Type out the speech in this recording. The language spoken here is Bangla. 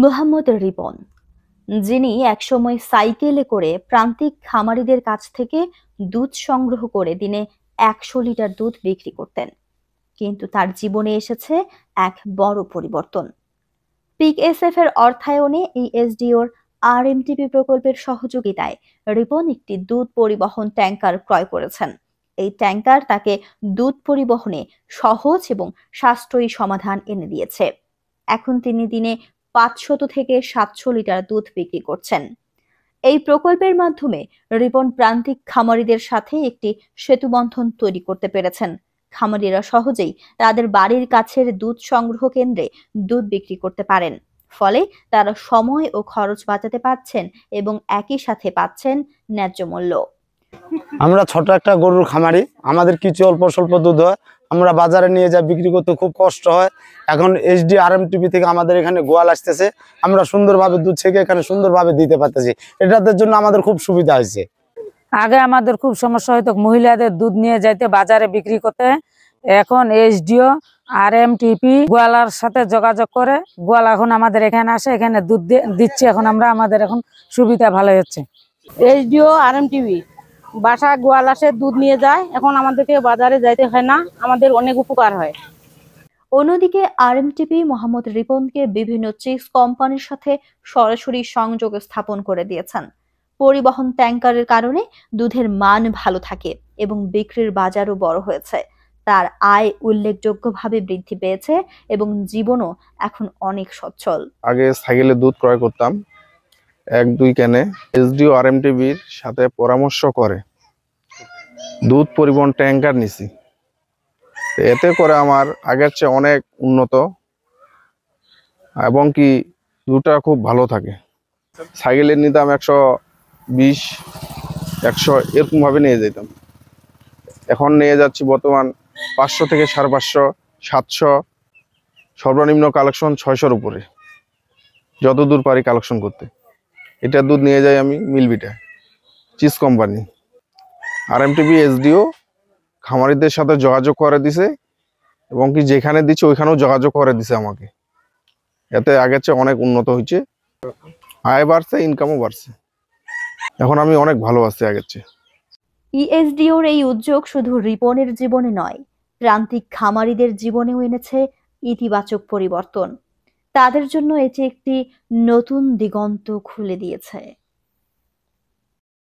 মোহাম্মদ রিপন, যিনি একসময় সাইকেলে করে প্রান্তিক খামারিদের কাছ থেকে দুধ সংগ্রহ করে দিনে ১০০ লিটার দুধ বিক্রি করতেন। কিন্তু তার জীবনে এসেছে এক বড় পরিবর্তন। পিকএসএফ এর অর্থায়নে এই এসডিওর আরএমটিপি প্রকল্পের সহযোগিতায় রিপন একটি দুধ পরিবহন ট্যাঙ্কার ক্রয় করেছেন। এই ট্যাঙ্কার তাকে দুধ পরিবহনে সহজ এবং সাশ্রয়ী সমাধান এনে দিয়েছে। এখন তিনি দিনে ৫০০ থেকে ৭০০ লিটার দুধ বিক্রি করছেন। এই প্রকল্পের মাধ্যমে রিপন প্রান্তিক খামারিদের সাথে একটি সেতুবন্ধন তৈরি করতে পেরেছেন। খামারিরা সহজেই তাদের বাড়ির কাছের দুধ সংগ্রহ কেন্দ্রে দুধ বিক্রি করতে পারেন। ফলে তারা সময় ও খরচ বাঁচাতে পারছেন এবং একই সাথে পাচ্ছেন ন্যায্য মূল্য। আমরা ছোট একটা গরুর খামারি, আমাদের কিছু অল্প স্বল্প দুধ হয়, আমরা বাজারে নিয়ে যাই, বিক্রি করতে খুব কষ্ট হয়। এখন এইচডি আরএমটিপি থেকে আমাদের এখানে গোয়াল আসতেছে, আমরা সুন্দরভাবে দুধ ছেঁকে এখানে সুন্দরভাবে দিতে পারতেছি। এটাদের জন্য আমাদের খুব সুবিধা হয়েছে। আগে আমাদের খুব সমস্যা হতো, মহিলাদের দুধ নিয়ে যাইতে বাজারে বিক্রি করতে। এখন এইচডিও আরএমটিপি গোয়ালার সাথে যোগাযোগ করে গোয়াল এখন আমাদের এখানে আসে, এখানে দুধ দিচ্ছে। এখন আমাদের এখন সুবিধা ভালো হচ্ছে। এইচডিও আরএমটিপি বাসা গোয়াল আসে, দুধ নিয়ে যায়। এখন আমাদেরকে বাজারে যাইতে হয় না, আমাদের অনেক উপকার হয়। অন্যদিকে আরএমটিপি মোহাম্মদ রিপনকে বিভিন্ন চিজ কোম্পানির সাথে সরাসরি সংযোগ স্থাপন করে দিয়েছেন। পরিবহন ট্যাঙ্কারের কারণে দুধের মান ভালো থাকে এবং বিক্রির বাজারও বড় হয়েছে। তার আয় উল্লেখযোগ্যভাবে বৃদ্ধি পেয়েছে এবং জীবনও এখন অনেক সচ্ছল। আগে সাইকেলে দুধ ক্রয় করতাম ১-২ ক্যানে। এসডিও আরএমটিভির সাথে পরামর্শ করে দুধ পরিবহন ট্যাঙ্কার নিছি। এতে করে আমার আগের চেয়ে অনেক উন্নত এবং কি দুধটা খুব ভালো থাকে। সাইকেলে নিতাম ১২০, ১০০ এরকম ভাবে নিয়ে যেতাম। এখন নিয়ে যাচ্ছি বর্তমান ৫০০ থেকে ৫৫০, ৭০০, সর্বনিম্ন কালেকশন ৬০০-র উপরে, যত দূর পারি কালেকশন করতে। এটা দুধ নিয়ে যাই আমি মিলভিটা চিজ কোম্পানি। আরএমটিপি এসডিও খামারিদের সাথে যোগাযোগ করে দিছে এবং কি যেখানে দিচ্ছে ওইখানেও যোগাযোগ করে দিছে আমাকে। এতে আগের চেয়ে অনেক উন্নত হয়েছে, আয় বাড়ছে, ইনকামও বাড়ছে। এখন আমি অনেক ভালো আছি আগের চেয়ে। ইএসডিওর এই উদ্যোগ শুধু রিপনের জীবনে নয়, প্রান্তিক খামারিদের জীবনেও এনেছে ইতিবাচক পরিবর্তন। তাদের জন্য এটি একটি নতুন দিগন্ত খুলে দিয়েছে।